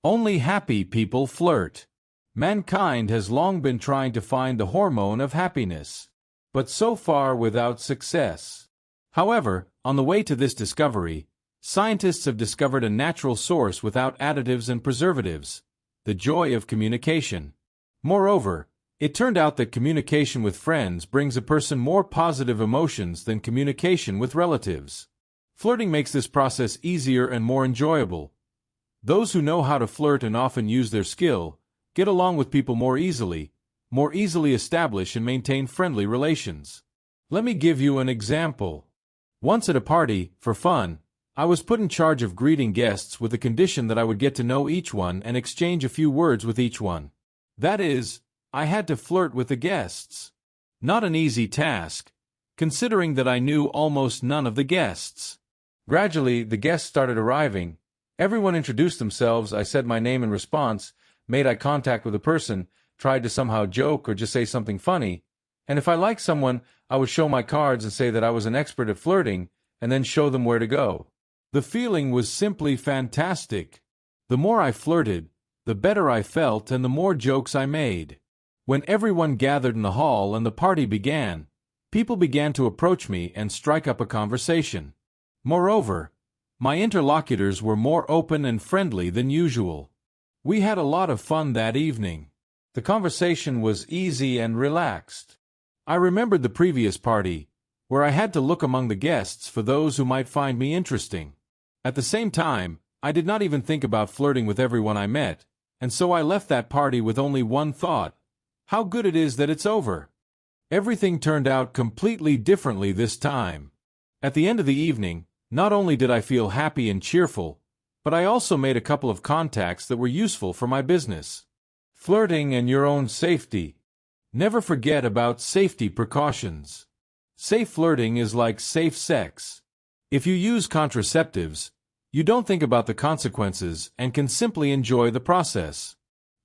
Only happy people flirt. Mankind has long been trying to find the hormone of happiness, but so far without success. However, on the way to this discovery, scientists have discovered a natural source without additives and preservatives: the joy of communication. Moreover, it turned out that communication with friends brings a person more positive emotions than communication with relatives. Flirting makes this process easier and more enjoyable. Those who know how to flirt and often use their skill get along with people more easily establish and maintain friendly relations. Let me give you an example. Once at a party, for fun, I was put in charge of greeting guests with the condition that I would get to know each one and exchange a few words with each one. That is, I had to flirt with the guests. Not an easy task, considering that I knew almost none of the guests. Gradually, the guests started arriving. Everyone introduced themselves. I said my name in response, made eye contact with the person, tried to somehow joke or just say something funny, and if I liked someone, I would show my cards and say that I was an expert at flirting, and then show them where to go. The feeling was simply fantastic. The more I flirted, the better I felt and the more jokes I made. When everyone gathered in the hall and the party began, people began to approach me and strike up a conversation. Moreover, my interlocutors were more open and friendly than usual. We had a lot of fun that evening. The conversation was easy and relaxed. I remembered the previous party, where I had to look among the guests for those who might find me interesting. At the same time, I did not even think about flirting with everyone I met, and so I left that party with only one thought: how good it is that it's over. Everything turned out completely differently this time. At the end of the evening, not only did I feel happy and cheerful, but I also made a couple of contacts that were useful for my business. Flirting and your own safety. Never forget about safety precautions. Safe flirting is like safe sex. If you use contraceptives, you don't think about the consequences and can simply enjoy the process.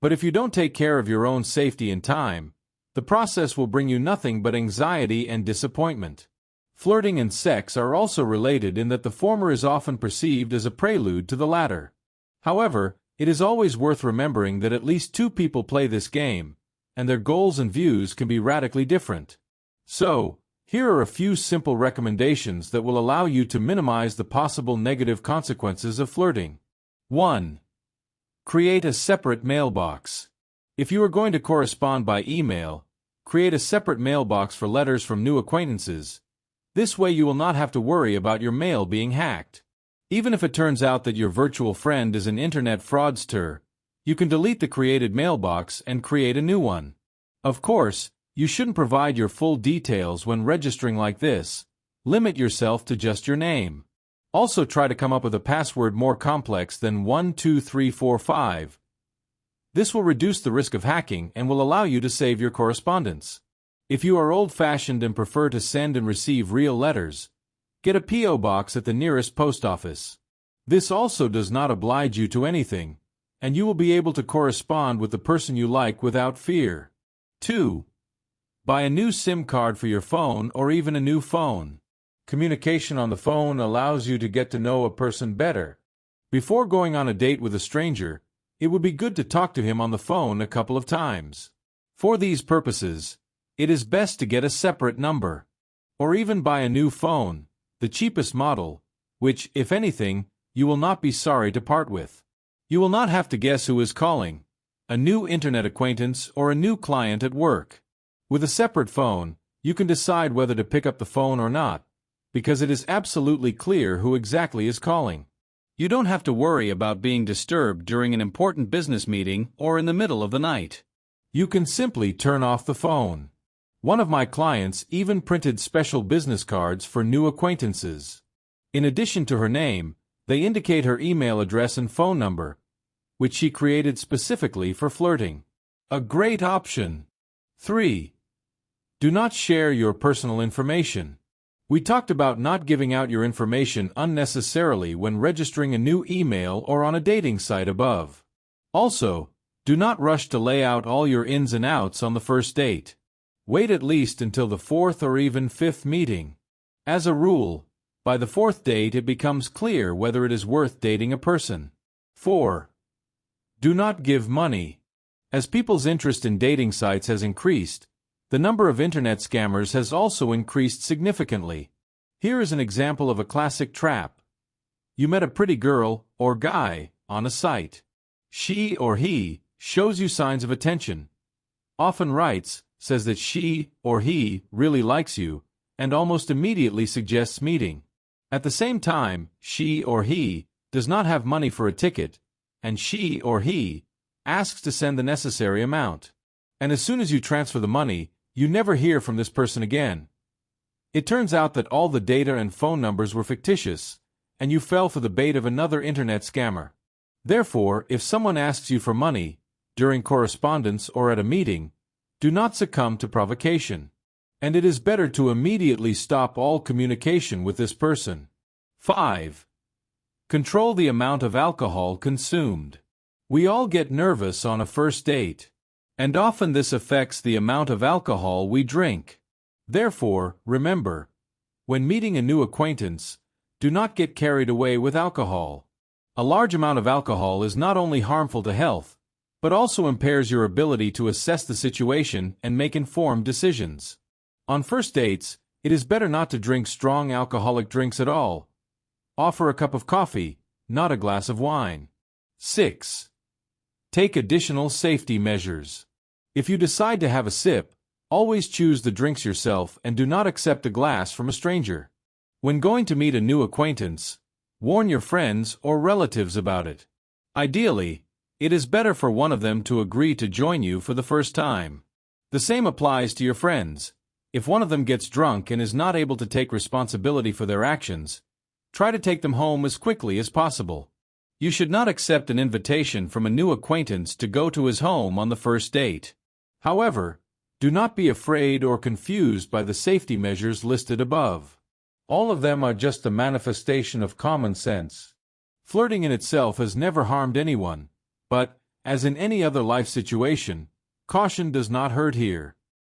But if you don't take care of your own safety in time, the process will bring you nothing but anxiety and disappointment. Flirting and sex are also related in that the former is often perceived as a prelude to the latter. However, it is always worth remembering that at least two people play this game, and their goals and views can be radically different. So, here are a few simple recommendations that will allow you to minimize the possible negative consequences of flirting. 1. Create a separate mailbox. If you are going to correspond by email, create a separate mailbox for letters from new acquaintances. This way you will not have to worry about your mail being hacked. Even if it turns out that your virtual friend is an internet fraudster, you can delete the created mailbox and create a new one. Of course, you shouldn't provide your full details when registering like this. Limit yourself to just your name. Also try to come up with a password more complex than 12345. This will reduce the risk of hacking and will allow you to save your correspondence. If you are old-fashioned and prefer to send and receive real letters, get a P.O. box at the nearest post office. This also does not oblige you to anything, and you will be able to correspond with the person you like without fear. 2. Buy a new SIM card for your phone or even a new phone. Communication on the phone allows you to get to know a person better. Before going on a date with a stranger, it would be good to talk to him on the phone a couple of times. For these purposes, it is best to get a separate number, or even buy a new phone, the cheapest model, which, if anything, you will not be sorry to part with. You will not have to guess who is calling, a new internet acquaintance or a new client at work. With a separate phone, you can decide whether to pick up the phone or not, because it is absolutely clear who exactly is calling. You don't have to worry about being disturbed during an important business meeting or in the middle of the night. You can simply turn off the phone. One of my clients even printed special business cards for new acquaintances. In addition to her name, they indicate her email address and phone number, which she created specifically for flirting. A great option. 3. Do not share your personal information. We talked about not giving out your information unnecessarily when registering a new email or on a dating site above. Also, do not rush to lay out all your ins and outs on the first date. Wait at least until the 4th or even 5th meeting. As a rule, by the 4th date it becomes clear whether it is worth dating a person. 4. Do not give money. As people's interest in dating sites has increased, the number of internet scammers has also increased significantly. Here is an example of a classic trap. You met a pretty girl, or guy, on a site. She or he shows you signs of attention. Often writes, says that she or he really likes you, and almost immediately suggests meeting. At the same time, she or he does not have money for a ticket, and she or he asks to send the necessary amount. And as soon as you transfer the money, you never hear from this person again. It turns out that all the data and phone numbers were fictitious, and you fell for the bait of another internet scammer. Therefore, if someone asks you for money, during correspondence or at a meeting, do not succumb to provocation. And it is better to immediately stop all communication with this person. 5. Control the amount of alcohol consumed. We all get nervous on a first date, and often this affects the amount of alcohol we drink. Therefore, remember, when meeting a new acquaintance, do not get carried away with alcohol. A large amount of alcohol is not only harmful to health, but also impairs your ability to assess the situation and make informed decisions. On first dates, it is better not to drink strong alcoholic drinks at all. Offer a cup of coffee, not a glass of wine. 6. Take additional safety measures. If you decide to have a sip, always choose the drinks yourself and do not accept a glass from a stranger. When going to meet a new acquaintance, warn your friends or relatives about it. Ideally, it is better for one of them to agree to join you for the first time. The same applies to your friends. If one of them gets drunk and is not able to take responsibility for their actions, try to take them home as quickly as possible. You should not accept an invitation from a new acquaintance to go to his home on the first date. However, do not be afraid or confused by the safety measures listed above. All of them are just a manifestation of common sense. Flirting in itself has never harmed anyone, but, as in any other life situation, caution does not hurt here.